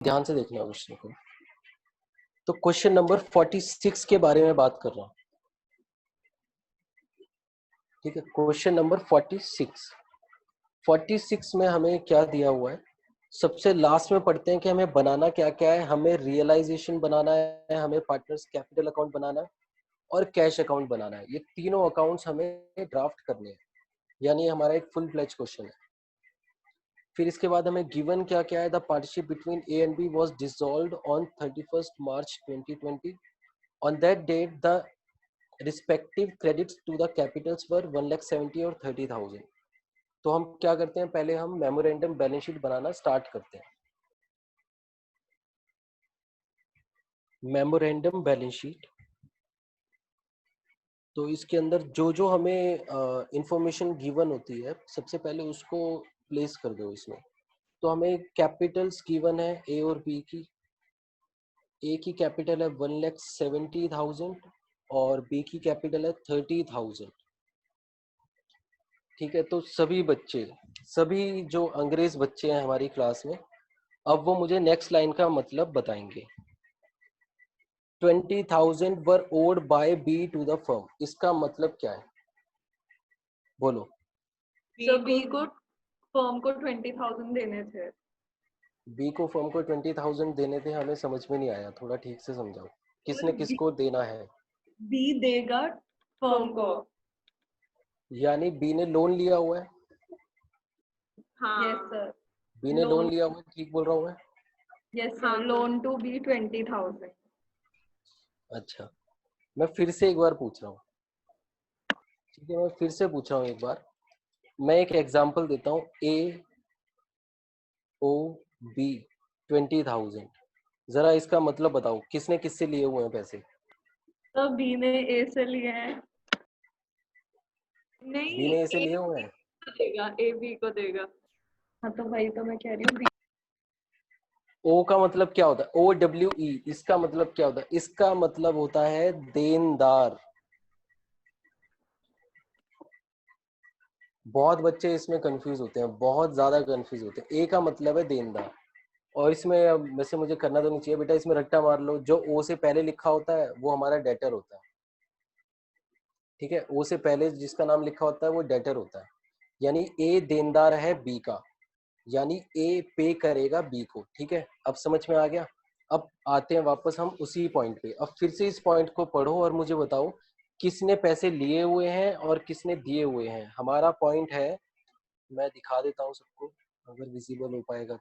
ध्यान से देखना क्वेश्चन को। तो क्वेश्चन नंबर 46 के बारे में बात कर रहा हूँ। ठीक है, क्वेश्चन नंबर 46 में हमें क्या दिया हुआ है, सबसे लास्ट में पढ़ते हैं कि हमें बनाना क्या क्या है। हमें रियलाइजेशन बनाना है, हमें पार्टनर्स कैपिटल अकाउंट बनाना है और कैश अकाउंट बनाना है। ये तीनों अकाउंट्स हमें ड्राफ्ट करने हैं, यानी हमारा एक फुल फ्लेज क्वेश्चन है। फिर इसके बाद हमें गिवन क्या क्या है, the partnership between A and B was dissolved on 31 March 2020। On that date the respective credits to the capitals were 1,70,000 और 30,000। तो हम क्या करते हैं, पहले हम मेमोरेंडम बैलेंस शीट बनाना स्टार्ट करते हैं। मेमोरेंडम बैलेंस शीट, तो इसके अंदर जो जो हमें इंफॉर्मेशन गिवन होती है सबसे पहले उसको प्लेस कर दो इसमें। तो हमें कैपिटल्स गिवन है ए और बी की। ए की कैपिटल है 1,70,000 और बी की कैपिटल है 30,000। ठीक है, तो सभी जो अंग्रेज बच्चे हैं हमारी क्लास में, अब वो मुझे नेक्स्ट लाइन का मतलब बताएंगे। 20,000 were owed by B to the firm, इसका मतलब क्या है, बोलो। बी को फर्म को 20,000 देने थे। बी को फर्म को 20,000 देने थे, हमें समझ में नहीं आया, थोड़ा ठीक से समझाओ, किसने किसको देना है। बी देगा फर्म को। यानी बी ने लोन लिया हुआ है। हाँ यस सर। बी ने लोन लिया हुआ है, ठीक बोल रहा हूँ मैं। Yes sir, loan to be 20,000। अच्छा, मैं फिर से एक बार पूछ रहा हूँ। ठीक है, मैं फिर से पूछ रहा हूँ एक बार। मैं एक एग्जांपल देता हूँ, ए ओ बी 20,000। जरा इसका मतलब बताओ, किसने किससे लिए हुए हैं पैसे। तो बी ने ए से लिए हैं। नहीं, बी ने ए से लिए हुए हैं। देगा, ए बी को देगा। हाँ तो भाई, तो मैं कह रही हूँ ओ का मतलब क्या होता है, OWE, इसका मतलब क्या होता है, इसका मतलब होता है देनदार। बहुत बच्चे इसमें कंफ्यूज होते हैं, बहुत ज्यादा कंफ्यूज होते हैं। ए का मतलब है देनदार, और इसमें वैसे मुझे करना तो नहीं चाहिए बेटा, इसमें रट्टा मार लो, जो ओ से पहले लिखा होता है वो हमारा डेटर होता है। ठीक है, ओ से पहले जिसका नाम लिखा होता है वो डेटर होता है। यानी ए देनदार है बी का, यानी ए पे करेगा बी को। ठीक है, अब समझ में आ गया। अब आते हैं वापस हम उसी पॉइंट पे। अब फिर से इस पॉइंट को पढ़ो और मुझे बताओ किसने पैसे लिए हुए हैं और किसने दिए हुए हैं। हमारा पॉइंट है, मैं दिखा देता हूँ सबको अगर विजिबल हो पाएगा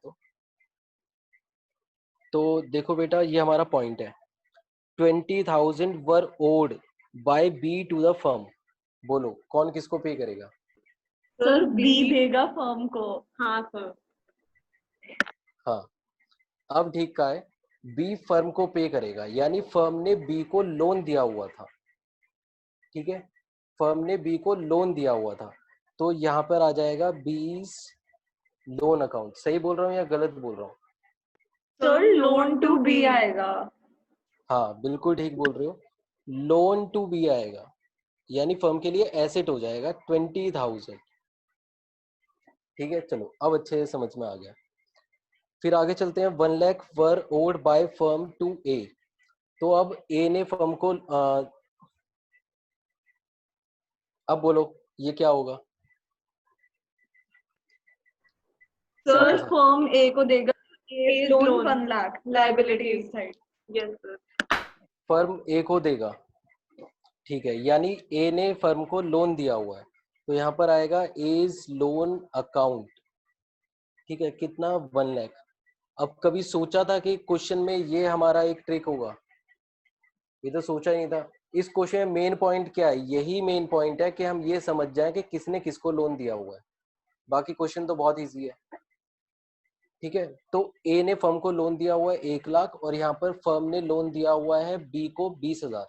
तो देखो बेटा, ये हमारा पॉइंट है। 20,000 were owed by B to the firm. बोलो कौन किसको पे करेगा। सर बी देगा फर्म को। हाँ सर। हाँ, अब ठीक का है, बी फर्म को पे करेगा, यानी फर्म ने बी को लोन दिया हुआ था। ठीक है, फर्म ने बी को लोन दिया हुआ था, तो यहाँ पर आ जाएगा बीज लोन अकाउंट। सही बोल रहा हूँ या गलत बोल रहा हूँ। सर लोन टू बी आएगा। हाँ बिल्कुल ठीक बोल रहे हो, लोन टू बी आएगा, यानी फर्म के लिए एसेट हो जाएगा 20,000। ठीक है, चलो अब अच्छे से समझ में आ गया। फिर आगे चलते हैं। 1 लाख वर ओड बाय फर्म टू ए। तो अब ए ने फर्म को अब बोलो ये क्या होगा। सर फर्म ए को देगा loan 1 lakh, liability side. Yes sir. Firm A को देगा, ठीक है, यानी ए ने फर्म को लोन दिया हुआ है, तो यहाँ पर आएगा एज लोन अकाउंट। ठीक है, कितना 1 लाख। अब कभी सोचा था कि क्वेश्चन में ये हमारा एक ट्रिक होगा, ये तो सोचा ही नहीं था। इस क्वेश्चन में मेन पॉइंट क्या है, यही मेन पॉइंट है कि हम ये समझ जाएं कि किसने किसको लोन दिया हुआ है। बाकी क्वेश्चन तो बहुत इजी है। ठीक है, तो ए ने फर्म को लोन दिया हुआ है 1 लाख, और यहाँ पर फर्म ने लोन दिया हुआ है बी को 20,000।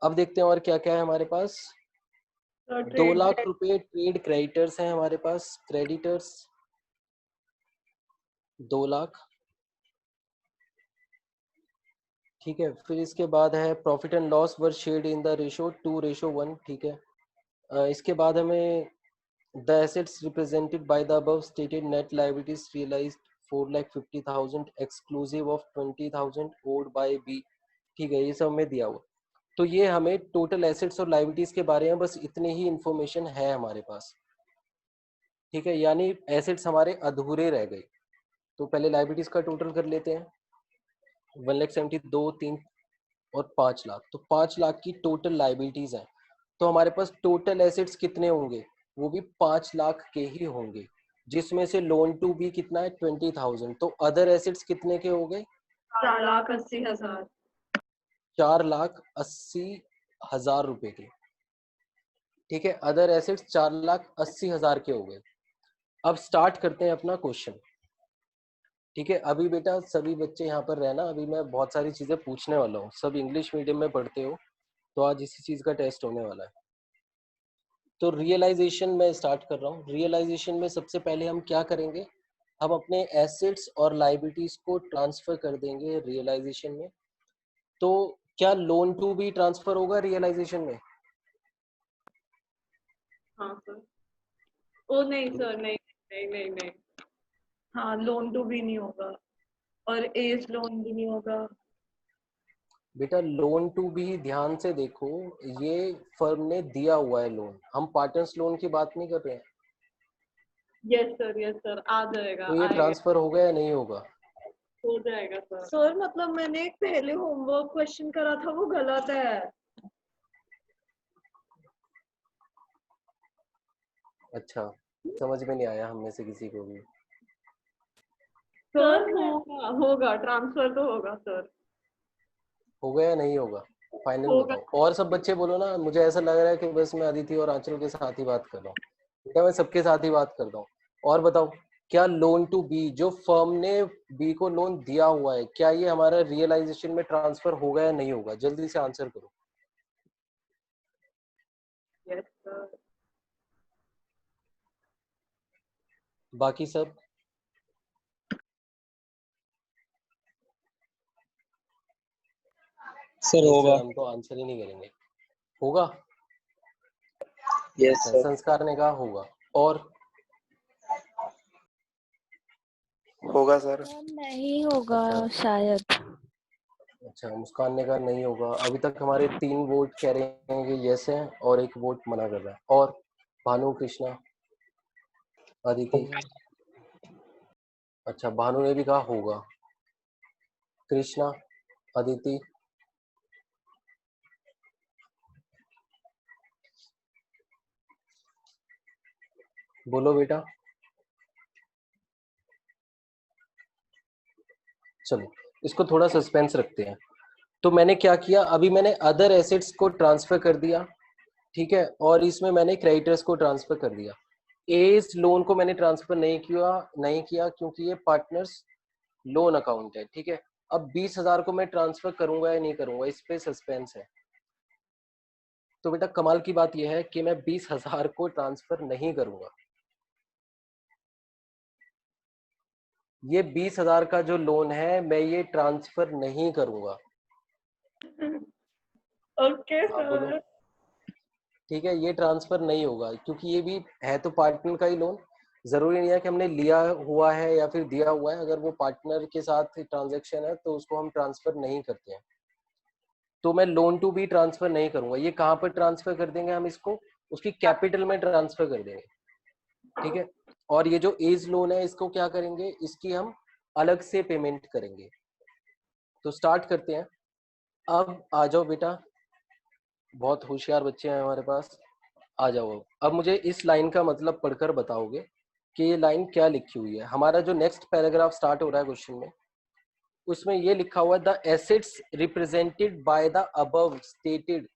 अब देखते हैं और क्या क्या है हमारे पास। 2 लाख रुपए ट्रेड क्रेडिटर्स हैं हमारे पास, क्रेडिटर्स 2 लाख। ठीक है, फिर इसके बाद है profit and loss were shared in the ratio 2:1। ठीक है, इसके बाद हमें the assets represented by the above stated net liabilities realised 4,50,000 exclusive of 20,000 owed by B. ठीक है, ये सब हमें दिया हुआ। तो ये हमें टोटल एसेट्स और लायबिलिटीज के बारे में बस इतनी ही इंफॉर्मेशन है हमारे पास। ठीक है, यानी एसेट्स हमारे अधूरे रह गए। तो पहले लायबिलिटीज का टोटल कर लेते हैं। 1,70,000, 2, 3 और 5 लाख। तो 5 लाख की टोटल लायबिलिटीज हैं। तो हमारे पास टोटल एसेट्स कितने होंगे? वो भी 5 लाख के ही होंगे, जिसमें से लोन टू बी कितना है? 20,000। तो अदर एसेट्स कितने के हो गए? 4,80,000। 4,80,000 रुपए के। ठीक है, अदर एसेट्स 4,80,000 के हो गए। अब स्टार्ट करते हैं अपना क्वेश्चन। ठीक है, अभी बेटा सभी बच्चे यहाँ पर रहना, अभी मैं बहुत सारी चीजें पूछने वाला हूँ। सब इंग्लिश मीडियम में पढ़ते हो, तो आज इसी चीज का टेस्ट होने वाला है। तो रियलाइजेशन में स्टार्ट कर रहा हूँ। रियलाइजेशन में सबसे पहले हम क्या करेंगे? हम अपने एसेट्स और लायबिलिटीज को ट्रांसफर कर देंगे रियलाइजेशन में। तो क्या लोन टू भी ट्रांसफर होगा रियलाइजेशन में? हाँ सर। ओ नहीं सर, नहीं नहीं नहीं नहीं। हाँ, लोन टू भी नहीं होगा और एज लोन भी नहीं होगा। बेटा लोन टू भी ध्यान से देखो, ये फर्म ने दिया हुआ है लोन, हम पार्टनर्स लोन की बात नहीं कर रहे हैं। यस सर, आ जाएगा, तो ये आएगा। ट्रांसफर होगा या नहीं होगा? हो जाएगा सर। सर मतलब मैंने एक पहले होमवर्क क्वेश्चन करा था, वो गलत है। अच्छा, समझ में नहीं आया हम में से किसी को भी। सर होगा होगा, ट्रांसफर तो होगा सर। होगा या नहीं होगा? फाइनल होगा। बताओ। और सब बच्चे बोलो ना, मुझे ऐसा लग रहा है कि बस मैं अदिति और आंचल के साथ ही बात कर रहा हूँ। बेटा मैं सबके साथ ही बात करता हूँ। और बताओ, क्या लोन टू बी, जो फर्म ने बी को लोन दिया हुआ है, क्या ये हमारा रियलाइजेशन में ट्रांसफर होगा या नहीं होगा? जल्दी से आंसर करो। Yes sir. बाकी सब? सर होगा। हम तो आंसर ही नहीं करेंगे। होगा? यस अच्छा, सर। संस्कार ने कहा होगा। और होगा सर। नहीं होगा अच्छा शायद। अच्छा, मुस्कान ने कहा नहीं होगा। अभी तक हमारे 3 वोट कह रहे हैं कि यस है और 1 वोट मना कर रहा है। और भानु, कृष्णा, अदिति? अच्छा, भानु ने भी कहा होगा। कृष्णा, अदिति? बोलो बेटा। चलो, इसको थोड़ा सस्पेंस रखते हैं। तो मैंने क्या किया, अभी मैंने अदर एसेट्स को ट्रांसफर कर दिया। ठीक है, और इसमें मैंने क्रेडिटर्स को ट्रांसफर कर दिया। एज लोन को मैंने ट्रांसफर नहीं किया क्योंकि ये पार्टनर्स लोन अकाउंट है। ठीक है, अब 20,000 को मैं ट्रांसफर करूंगा या नहीं करूंगा, इस पे सस्पेंस है। तो बेटा कमाल की बात यह है कि मैं 20,000 को ट्रांसफर नहीं करूंगा। ये 20,000 का जो लोन है, मैं ये ट्रांसफर नहीं करूंगा। ओके हाँ बोलो। सर। ठीक है, ये ट्रांसफर नहीं होगा क्योंकि ये भी है तो पार्टनर का ही लोन। जरूरी नहीं है कि हमने लिया हुआ है या फिर दिया हुआ है। अगर वो पार्टनर के साथ ट्रांजैक्शन है तो उसको हम ट्रांसफर नहीं करते हैं। तो मैं लोन टू भी ट्रांसफर नहीं करूंगा। ये कहाँ पर ट्रांसफर कर देंगे हम इसको? उसकी कैपिटल में ट्रांसफर कर देंगे। ठीक है, और ये जो एज लोन है इसको क्या करेंगे, इसकी हम अलग से पेमेंट करेंगे। तो स्टार्ट करते हैं। अब आ जाओ बेटा, बहुत होशियार बच्चे हैं हमारे पास। आ जाओ। अब मुझे इस लाइन का मतलब पढ़कर बताओगे कि ये लाइन क्या लिखी हुई है। हमारा जो नेक्स्ट पैराग्राफ स्टार्ट हो रहा है क्वेश्चन में, उसमें ये लिखा हुआ है the assets represented by the above stated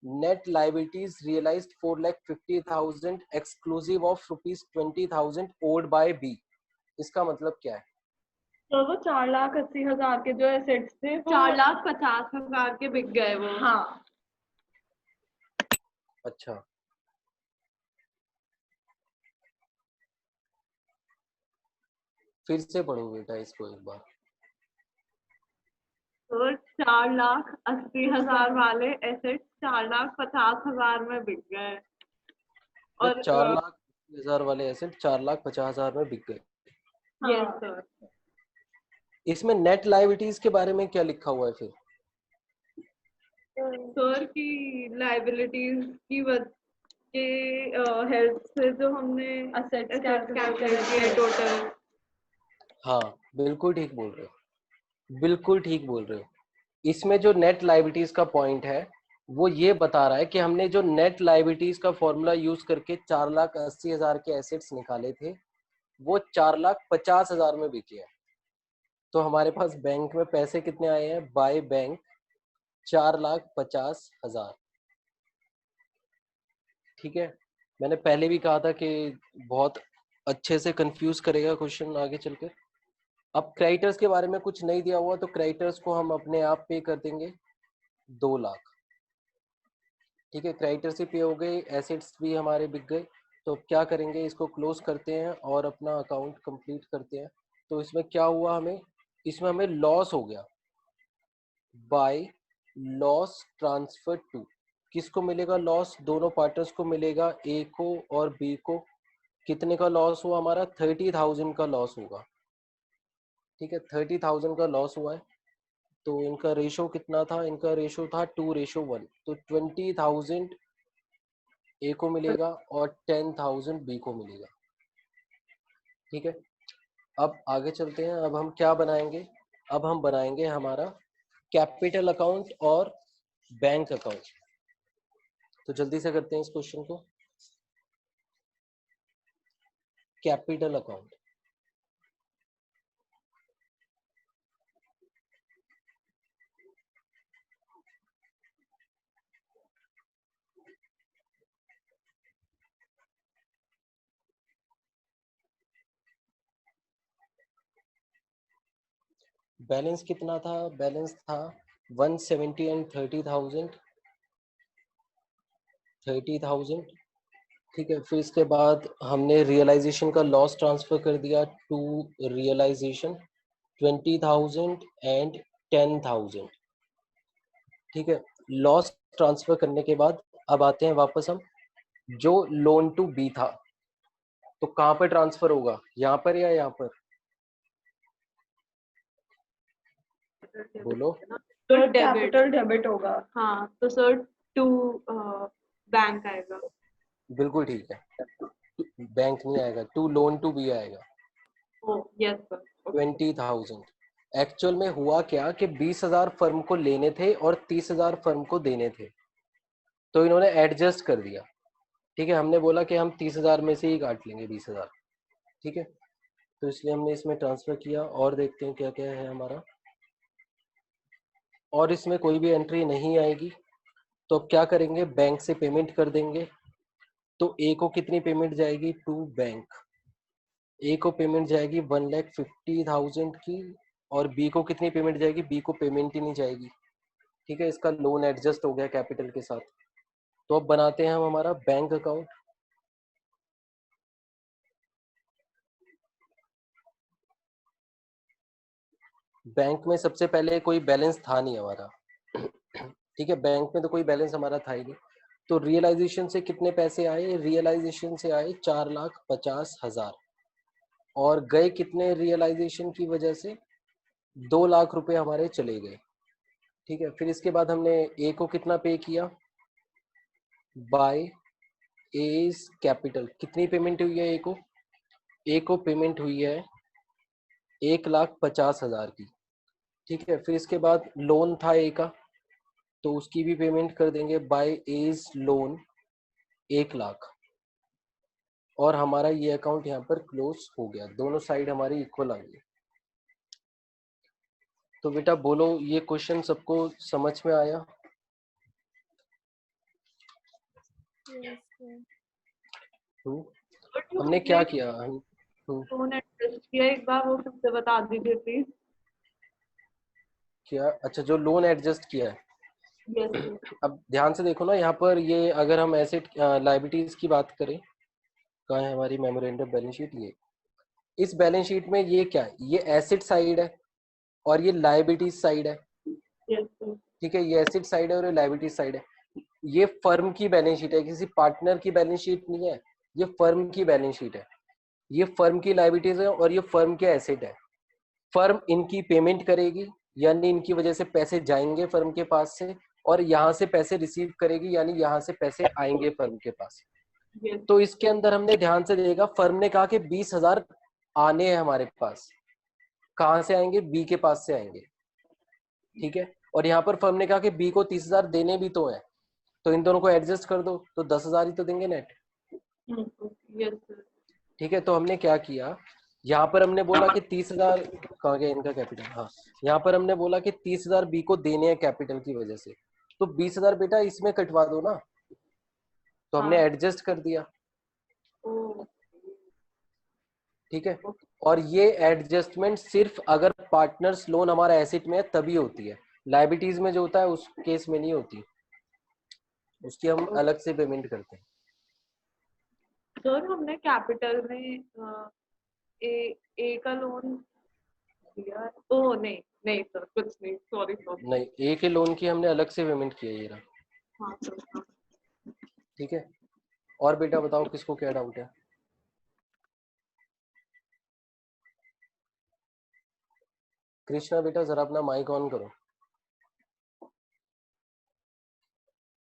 net liabilities realised 4,50,000 exclusive of ₹20,000 owed by B. इसका मतलब क्या है? तो वो 4,80,000 के जो एसेट्स थे, 4,50,000 के बिक गए वो। हाँ। अच्छा, फिर से पढ़ो बेटा इसको एक बार। तो 4,80,000 वाले एसेट्स 4,50,000 में बिक गए। तो और 4,80,000 वाले एसेट 4,50,000 में बिक गए। यस हाँ सर। इसमें नेट लायबिलिटीज के बारे में क्या लिखा हुआ है फिर? सर की लाइबिलिटीज की के हेल्प से जो हमने असेट्स कैलकुलेट किए टोटल। हाँ बिल्कुल ठीक बोल रहे हो, बिल्कुल ठीक बोल रहे हो। इसमें जो नेट लायबिलिटीज का पॉइंट है वो ये बता रहा है कि हमने जो नेट लायबिलिटीज का फॉर्मूला यूज करके 4,80,000 के एसेट्स निकाले थे वो 4,50,000 में बिके हैं। तो हमारे पास बैंक में पैसे कितने आए हैं बाय बैंक? 4,50,000। ठीक है, मैंने पहले भी कहा था कि बहुत अच्छे से कंफ्यूज करेगा क्वेश्चन आगे चलकर। अब क्रेडिटर्स के बारे में कुछ नहीं दिया हुआ तो क्रेडिटर्स को हम अपने आप पे कर देंगे 2 लाख। ठीक है, क्रेडिटर्स ही पे हो गए, एसेट्स भी हमारे बिक गए। तो अब क्या करेंगे, इसको क्लोज करते हैं और अपना अकाउंट कंप्लीट करते हैं। तो इसमें क्या हुआ, इसमें हमें लॉस हो गया बाय लॉस ट्रांसफर टू। किसको मिलेगा लॉस? दोनों पार्टनर्स को मिलेगा, ए को और बी को। कितने का लॉस हुआ हमारा? 30,000 का लॉस होगा। ठीक है, 30,000 का लॉस हुआ है। तो इनका रेशो कितना था? इनका रेशो था 2:1। तो 20,000 ए को मिलेगा और 10,000 बी को मिलेगा। ठीक है, अब आगे चलते हैं। अब हम क्या बनाएंगे? अब हम बनाएंगे हमारा कैपिटल अकाउंट और बैंक अकाउंट। तो जल्दी से करते हैं इस क्वेश्चन को। कैपिटल अकाउंट, बैलेंस कितना था? बैलेंस था 170 एंड 30,000। ठीक है, फिर इसके बाद हमने रियलाइजेशन का लॉस ट्रांसफर कर दिया टू रियलाइजेशन 20,000 एंड 10,000। ठीक है, लॉस ट्रांसफर करने के बाद अब आते हैं वापस हम, जो लोन टू बी था तो कहाँ पर ट्रांसफर होगा? यहाँ पर या यहाँ पर? बोलो। तो डेबिट। कैपिटल डेबिट होगा। हाँ तो सर टू बैंक आएगा। बिल्कुल ठीक है, बैंक नहीं आएगा, टू लोन टू बी आएगा। ओ यस सर। 20,000। एक्चुअल में हुआ क्या कि 20,000 फर्म को लेने थे और 30,000 फर्म को देने थे, तो इन्होंने एडजस्ट कर दिया। ठीक है, हमने बोला कि हम 30,000 में से ही काट लेंगे 20,000। ठीक है, तो इसलिए हमने इसमें ट्रांसफर किया और देखते हैं क्या क्या है हमारा। और इसमें कोई भी एंट्री नहीं आएगी। तो अब क्या करेंगे, बैंक से पेमेंट कर देंगे। तो ए को कितनी पेमेंट जाएगी? To bank. ए को पेमेंट जाएगी 1,50,000 की, और बी को कितनी पेमेंट जाएगी? बी को पेमेंट ही नहीं जाएगी। ठीक है, इसका लोन एडजस्ट हो गया कैपिटल के साथ। तो अब बनाते हैं हम हमारा बैंक अकाउंट। बैंक में सबसे पहले कोई बैलेंस था नहीं हमारा। ठीक है, बैंक में तो कोई बैलेंस हमारा था ही नहीं। तो रियलाइजेशन से कितने पैसे आए? रियलाइजेशन से आए 4,50,000। और गए कितने रियलाइजेशन की वजह से? 2 लाख रुपए हमारे चले गए। ठीक है, फिर इसके बाद हमने ए को कितना पे किया? By A's capital. कितनी पेमेंट हुई है ए को? ए को पेमेंट हुई है 1,50,000 की। ठीक है, फिर इसके बाद लोन था ए का, तो उसकी भी पेमेंट कर देंगे बाय एज लोन 1 लाख। और हमारा ये अकाउंट यहाँ पर क्लोज हो गया, दोनों साइड हमारी इक्वल आ गई। तो बेटा बोलो, ये क्वेश्चन सबको समझ में आया? हमने क्या किया? लोन एडजस्ट किया, एक बार वो फिर से बता दीजिए प्लीज। क्या? अच्छा, जो लोन एडजस्ट किया है। Yes sir. अब ध्यान से देखो ना, यहाँ पर ये अगर हम एसेट लायबिलिटीज की बात करें, कहाँ है हमारी मेमोरेंडम बैलेंस शीट? ये इस बैलेंस शीट में ये क्या है? ये एसेट साइड है और ये लायबिलिटीज साइड है। Yes sir. ठीक है, ये एसेट साइड है और ये लायबिलिटीज साइड है। ये फर्म की बैलेंस शीट है, किसी पार्टनर की बैलेंस शीट नहीं है, ये फर्म की बैलेंस शीट है। ये फर्म की लायबिलिटीज है और ये फर्म के एसेट है। फर्म इनकी पेमेंट करेगी, यानी इनकी वजह से पैसे जाएंगे फर्म के पास से, और यहाँ से पैसे रिसीव करेगी, यानी यहाँ से पैसे आएंगे फर्म के पास। yes, तो इसके अंदर हमने ध्यान से देखा, फर्म ने कहा कि 20,000 आने हैं हमारे पास। कहाँ से आएंगे? बी के पास से आएंगे, ठीक है। और यहाँ पर फर्म ने कहा कि बी को 30,000 देने भी तो है, तो इन दोनों को एडजस्ट कर दो, तो 10,000 ही तो देंगे नेट, yes sir, ठीक है। तो हमने क्या किया, यहाँ पर हमने बोला कि 30,000 कहाँ गया इनका कैपिटल, हाँ, यहाँ पर हमने बोला कि 30,000 बी को देने हैं कैपिटल की वजह से, तो 20,000 बेटा इसमें कटवा दो ना, तो हमने हाँ, एडजस्ट कर दिया, ओ, ठीक है। और ये एडजस्टमेंट सिर्फ अगर पार्टनर्स लोन हमारा एसेट में है तभी होती है, लायबिलिटीज में जो होता है उस केस में नहीं होती, उसकी हम अलग से पेमेंट करते हैं। सर हमने कैपिटल में ए का लोन दिया, ओ नहीं नहीं सर कुछ नहीं, सॉरी सॉरी। नहीं, ए के लोन की हमने अलग से पेमेंट की है, ये रहा, हाँ सर, हाँ। ठीक है। और बेटा बताओ किसको क्या डाउट है? कृष्णा बेटा जरा अपना माइक ऑन करो।